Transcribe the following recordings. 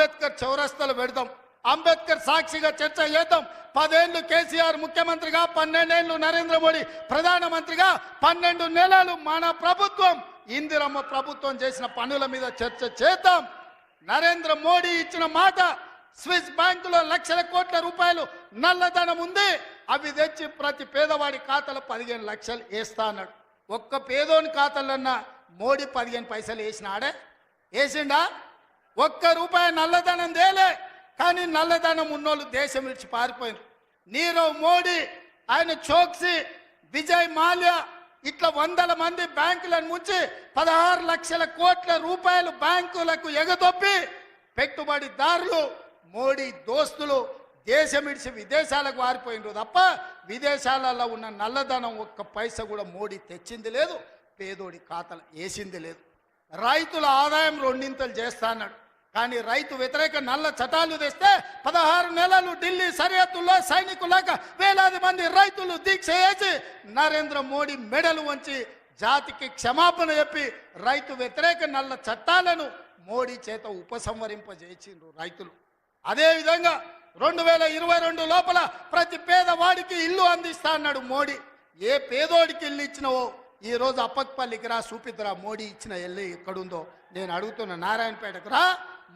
అంబేద్కర్ చౌరస్తాలు పెడదాం, అంబేద్కర్ సాక్షిగా చర్చ చేద్దాం. 10 ఏళ్ళు కేసీఆర్ ముఖ్యమంత్రిగా, 12 ఏళ్ళు నరేంద్ర మోడీ ప్రధానమంత్రిగా, 12 నెలలు మన ప్రభుత్వం ఇందిరమ్మ ప్రభుత్వం చేసిన పనుల మీద చర్చ చేద్దాం. నరేంద్ర మోడీ ఇచ్చిన మాట, స్విస్ బ్యాంకులో లక్షల కోట్ల రూపాయలు నల్లధనం ఉంది, అవి తెచ్చి ప్రతి పేదవాడి ఖాతాలో 15 లక్షలు వేస్తా అన్నాడు. ఒక్క పేదోని ఖాతాలన్నా మోడీ 15 పైసలు వేసినాడే? వేసిండా? ఒక్క రూపాయి నల్లధనం తేలే. కానీ నల్లధనం ఉన్నోళ్ళు దేశం విడిచి పారిపోయారు. నీరవ్ మోడీ, ఆయన చోక్సీ, విజయ్ మాల్యా ఇట్లా 100ల మంది బ్యాంకులను ముంచి 16 లక్షల కోట్ల రూపాయలు బ్యాంకులకు ఎగదొప్పి పెట్టుబడిదారులు, మోడీ దోస్తులు దేశం విడిచి విదేశాలకు వారిపోయినరు తప్ప విదేశాలలో ఉన్న నల్లధనం ఒక్క పైసా కూడా మోడీ తెచ్చింది లేదు, పేదోడి ఖాతాలు వేసింది లేదు. రైతుల ఆదాయం 2 చేస్తా అన్నాడు. కానీ రైతు వ్యతిరేక నల్ల చట్టాలు తెస్తే 16 నెలలు ఢిల్లీ సరిహద్దుల్లో సైనికులాగా వేలాది మంది రైతులు దీక్ష చేసి నరేంద్ర మోడీ మెడలు వంచి జాతికి క్షమాపణ చెప్పి రైతు వ్యతిరేక నల్ల చట్టాలను మోడీ చేత ఉపసంహరింపజేసిండ్రు రైతులు. అదేవిధంగా 2022 లోపల ప్రతి పేదవాడికి ఇల్లు అందిస్తా అన్నాడు మోడీ. ఏ పేదోడికి ఇల్లు ఇచ్చినవో ఈరోజు అప్పక్పల్లికి రా, చూపిద్దురా మోడీ ఇచ్చిన ఇల్లు ఎక్కడుందో. నేను అడుగుతున్నా, నారాయణపేటకు రా,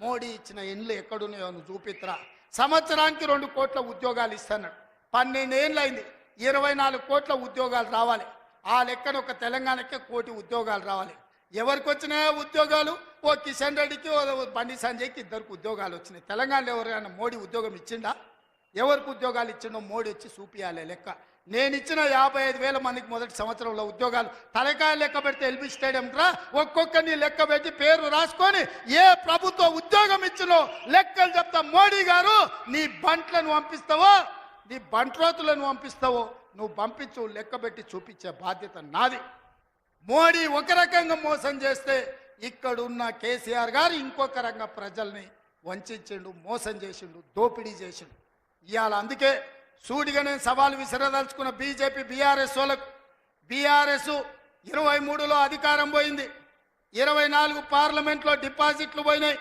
మోడీ ఇచ్చిన ఇల్లు ఎక్కడున్నాయో నువ్వు చూపిద్దురా. సంవత్సరానికి 2 కోట్ల ఉద్యోగాలు ఇస్తున్నాడు. 12 ఏళ్ళు అయింది, 24 కోట్ల ఉద్యోగాలు రావాలి. ఆ లెక్కన ఒక తెలంగాణకే 1 కోటి ఉద్యోగాలు రావాలి. ఎవరికి వచ్చినాయో ఉద్యోగాలు? ఓ కిషన్ రెడ్డికి, ఓ బండి సంజయ్కి 2 ఉద్యోగాలు వచ్చినాయి. తెలంగాణలో ఎవరైనా మోడీ ఉద్యోగం ఇచ్చిండా? ఎవరికి ఉద్యోగాలు ఇచ్చిండో మోడీ వచ్చి చూపియాలి లెక్క. నేను ఇచ్చిన 55,000 మందికి మొదటి సంవత్సరంలో ఉద్యోగాలు తలకాయ లెక్క పెడితే ఎల్బీ స్టేడియం రా, ఒక్కొక్కరిని లెక్క పెట్టి పేరు రాసుకొని ఏ ప్రభుత్వ ఉద్యోగం ఇచ్చినో లెక్కలు చెప్తా. మోడీ గారు, నీ బంట్లను పంపిస్తావో, నీ బంట్రోతులను పంపిస్తావో నువ్వు పంపించు, లెక్క పెట్టి చూపించే బాధ్యత నాది. మోడీ ఒక రకంగా మోసం చేస్తే ఇక్కడున్న కేసీఆర్ గారు ఇంకొక రకంగా ప్రజల్ని వంచిండు, మోసం చేసిండు, దోపిడీ చేసిండు. ఇవాళ అందుకే సూటిగా నేను సవాలు విసిరదలుచుకున్న బీజేపీ బీఆర్ఎస్ వాళ్ళకు. బీఆర్ఎస్ 23లో అధికారం పోయింది, 24 పార్లమెంట్లో డిపాజిట్లు పోయినాయి.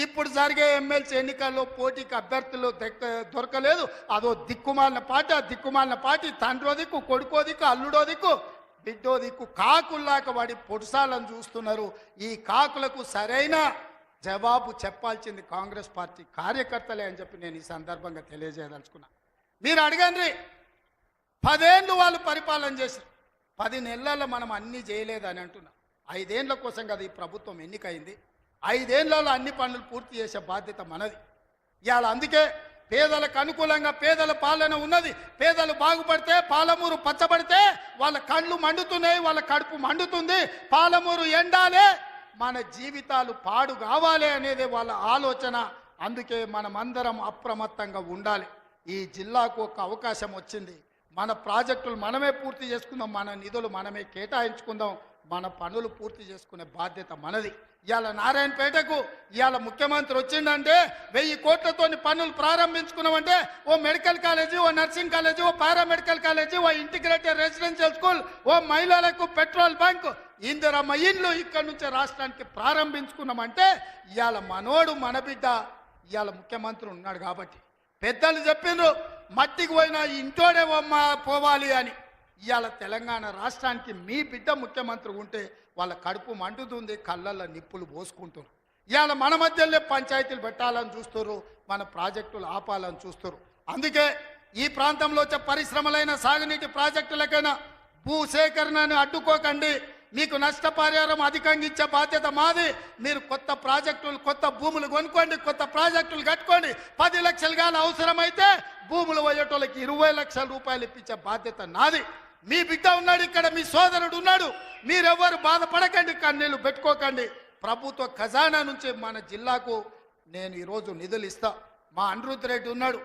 ఇప్పుడు జరిగే ఎమ్మెల్సీ ఎన్నికల్లో పోటీకి అభ్యర్థులు దొరకలేదు. అదో దిక్కుమాలిన పార్టీ. ఆ దిక్కుమాలిన పార్టీ తండ్రో దిక్కు, కొడుకో దిక్కు, అల్లుడో దిక్కు, బిడ్డో దిక్కు కాకుల్లాక వాడి పొడుసాలను చూస్తున్నారు. ఈ కాకులకు సరైన జవాబు చెప్పాల్సింది కాంగ్రెస్ పార్టీ కార్యకర్తలే అని చెప్పి నేను ఈ సందర్భంగా తెలియజేయదలుచుకున్నా. మీరు అడగండి, 10 ఏళ్ళు వాళ్ళు పరిపాలన చేశారు, 10 నెలల్లో మనం అన్నీ చేయలేదని అంటున్నా. 5 ఏళ్ల కోసం కదా ఈ ప్రభుత్వం ఎన్నికైంది. 5 ఏళ్లలో అన్ని పనులు పూర్తి చేసే బాధ్యత మనది. ఇవాళ అందుకే పేదలకు అనుకూలంగా పేదల పాలన ఉన్నది. పేదలు బాగుపడితే, పాలమూరు పచ్చబడితే వాళ్ళ కళ్ళు మండుతున్నాయి, వాళ్ళ కడుపు మండుతుంది. పాలమూరు ఎండాలే, మన జీవితాలు పాడు కావాలి అనేది వాళ్ళ ఆలోచన. అందుకే మనమందరం అప్రమత్తంగా ఉండాలి. ఈ జిల్లాకు ఒక అవకాశం వచ్చింది, మన ప్రాజెక్టులు మనమే పూర్తి చేసుకుందాం, మన నిధులు మనమే కేటాయించుకుందాం, మన పనులు పూర్తి చేసుకునే బాధ్యత మనది. ఇవాళ నారాయణపేటకు ఇవాళ ముఖ్యమంత్రి వచ్చిందంటే 1000 కోట్లతోని పనులు ప్రారంభించుకున్నామంటే ఓ మెడికల్ కాలేజీ, ఓ నర్సింగ్ కాలేజీ, ఓ పారామెడికల్ కాలేజీ, ఓ ఇంటిగ్రేటెడ్ రెసిడెన్షియల్ స్కూల్, ఓ మహిళలకు పెట్రోల్ బంక్, ఇందిరమ్మ ఇల్లు ఇక్కడి నుంచి రాష్ట్రానికి ప్రారంభించుకున్నామంటే ఇవాళ మనోడు మన బిడ్డ ఇవాళ ముఖ్యమంత్రి ఉన్నాడు కాబట్టి. పెద్దలు చెప్పిండ్రు మట్టికి పోయినా ఇంటోడే పోవాలి అని. ఇవాళ తెలంగాణ రాష్ట్రానికి మీ బిడ్డ ముఖ్యమంత్రి ఉంటే వాళ్ళ కడుపు మండుతుంది, కళ్ళల్లో నిప్పులు పోసుకుంటారు. ఇవాళ మన మధ్యలో పంచాయతీలు పెట్టాలని చూస్తారు, మన ప్రాజెక్టులు ఆపాలని చూస్తారు. అందుకే ఈ ప్రాంతంలో వచ్చే పరిశ్రమలైన సాగునీటి ప్రాజెక్టులకైనా భూసేకరణను అడ్డుకోకండి. మీకు నష్టపరిహారం అధికంగా ఇచ్చే బాధ్యత మాది. మీరు కొత్త ప్రాజెక్టులు, కొత్త భూములు కొనుక్కోండి, కొత్త ప్రాజెక్టులు కట్టుకోండి. 10 లక్షలు కానీ అవసరమైతే భూములు పోయేటోళ్ళకి 20 లక్షల రూపాయలు ఇప్పించే బాధ్యత నాది. మీ బిడ్డ ఉన్నాడు ఇక్కడ, మీ సోదరుడు ఉన్నాడు. మీరెవ్వరు బాధపడకండి, కన్నీళ్ళు పెట్టుకోకండి. ప్రభుత్వ ఖజానా నుంచి మన జిల్లాకు నేను ఈరోజు నిధులు ఇస్తా. మా అనిరుద్ధ్ రెడ్డి ఉన్నాడు,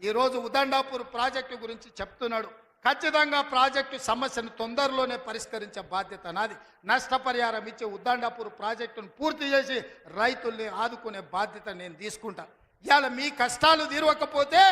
ఈరోజు ఉదండాపూర్ ప్రాజెక్టు గురించి చెప్తున్నాడు. ఖచ్చితంగా ప్రాజెక్టు సమస్యను తొందరలోనే పరిష్కరించే బాధ్యత నాది. నష్టపరిహారం ఇచ్చే ఉద్దండాపూర్ ప్రాజెక్టును పూర్తి చేసి రైతుల్ని ఆదుకునే బాధ్యత నేను తీసుకుంటా. ఇవాళ మీ కష్టాలు తీరవకపోతే,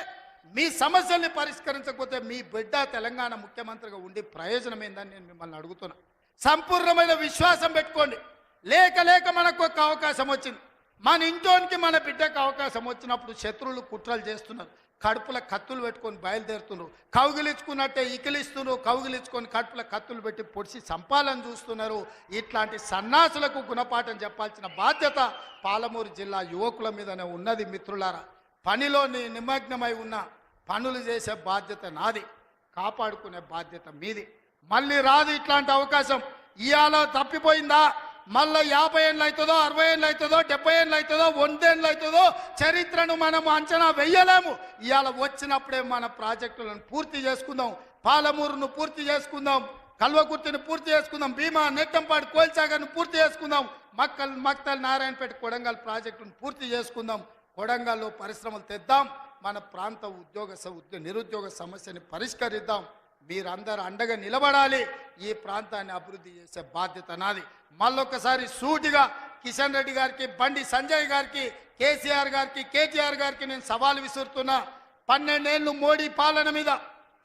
మీ సమస్యల్ని పరిష్కరించకపోతే మీ బిడ్డ తెలంగాణ ముఖ్యమంత్రిగా ఉండి ప్రయోజనం ఏందని నేను మిమ్మల్ని అడుగుతున్నా. సంపూర్ణమైన విశ్వాసం పెట్టుకోండి. లేక మనకు ఒక అవకాశం వచ్చింది. మన ఇంట్లోనికి మన బిడ్డకు అవకాశం వచ్చినప్పుడు శత్రువులు కుట్రలు చేస్తున్నారు, కడుపుల కత్తులు పెట్టుకొని బయలుదేరుతున్నారు, కౌగిలించుకున్నట్టే ఇకిలిస్తున్నారు, కౌగిలించుకొని కడుపుల కత్తులు పెట్టి పొడిచి సంపాలని చూస్తున్నారు. ఇట్లాంటి సన్నాసులకు గుణపాఠం చెప్పాల్సిన బాధ్యత పాలమూరు జిల్లా యువకుల మీదనే ఉన్నది. మిత్రులారా, పనిలో నిమగ్నమై ఉన్న పనులు చేసే బాధ్యత నాది, కాపాడుకునే బాధ్యత మీది. మళ్ళీ రాదు ఇట్లాంటి అవకాశం. ఇవాళ తప్పిపోయిందా మళ్ళీ 50 ఏళ్ళు అవుతుందో, 60 ఏళ్ళు అవుతుందో, 70 ఏళ్ళు అవుతుందో, 100 ఏళ్ళు అవుతుందో చరిత్రను మనం అంచనా వెయ్యలేము. ఇవాళ వచ్చినప్పుడే మన ప్రాజెక్టులను పూర్తి చేసుకుందాం, పాలమూరును పూర్తి చేసుకుందాం, కల్వకుర్తిని పూర్తి చేసుకుందాం, భీమా నెట్టంపాడు కోల్చాగర్ను పూర్తి చేసుకుందాం, మక్తల్ నారాయణపేట కొడంగల్ ప్రాజెక్టును పూర్తి చేసుకుందాం, కొడంగల్లో పరిశ్రమలు తెద్దాం, మన ప్రాంత నిరుద్యోగ సమస్యని పరిష్కరిద్దాం. మీరందరూ అండగా నిలబడాలి. ఈ ప్రాంతాన్ని అభివృద్ధి చేసే బాధ్యత నాది. మళ్ళొకసారి సూటిగా కిషన్ రెడ్డి గారికి, బండి సంజయ్ గారికి, కేసీఆర్ గారికి, కేటీఆర్ గారికి నేను సవాల్ విసురుతున్నా. 12 ఏళ్ళు మోడీ పాలన మీద,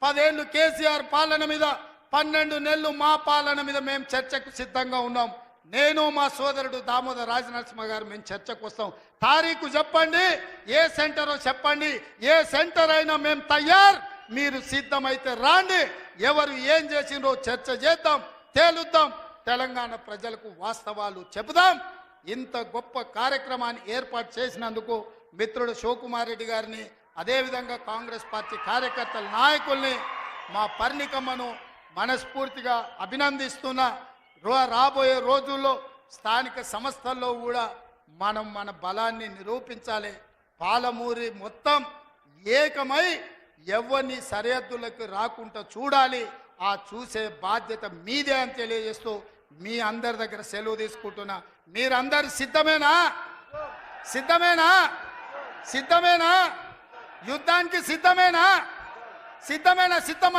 10 ఏళ్ళు కేసీఆర్ పాలన మీద, 12 నెలలు మా పాలన మీద మేము చర్చకు సిద్ధంగా ఉన్నాం. నేను మా సోదరుడు దామోదర్ రాజనరసింహ గారు మేము చర్చకు వస్తాం. తారీఖు చెప్పండి, ఏ సెంటరో చెప్పండి, ఏ సెంటర్ అయినా మేము తయారు. మీరు సిద్ధమైతే రాండి, ఎవరు ఏం చేసిండ్రో చర్చ చేద్దాం, తేలుద్దాం, తెలంగాణ ప్రజలకు వాస్తవాలు చెబుదాం. ఇంత గొప్ప కార్యక్రమాన్ని ఏర్పాటు చేసినందుకు మిత్రుడు శివకుమార్ రెడ్డి గారిని, అదేవిధంగా కాంగ్రెస్ పార్టీ కార్యకర్తల నాయకుల్ని, మా పర్ణికమ్మను మనస్ఫూర్తిగా అభినందిస్తున్నా. రాబోయే రోజుల్లో స్థానిక సంస్థల్లో కూడా మనం మన బలాన్ని నిరూపించాలి. పాలమూరి మొత్తం ఏకమై ఎవరిని సరిహద్దులకు రాకుండా చూడాలి. ఆ చూసే బాధ్యత మీదే అని తెలియజేస్తూ మీ అందరి దగ్గర సెలవు తీసుకుంటున్నా. మీరందరు సిద్ధమేనా? సిద్ధమేనా? సిద్ధమేనా? యుద్ధానికి సిద్ధమేనా? సిద్ధమేనా? సిద్ధమా?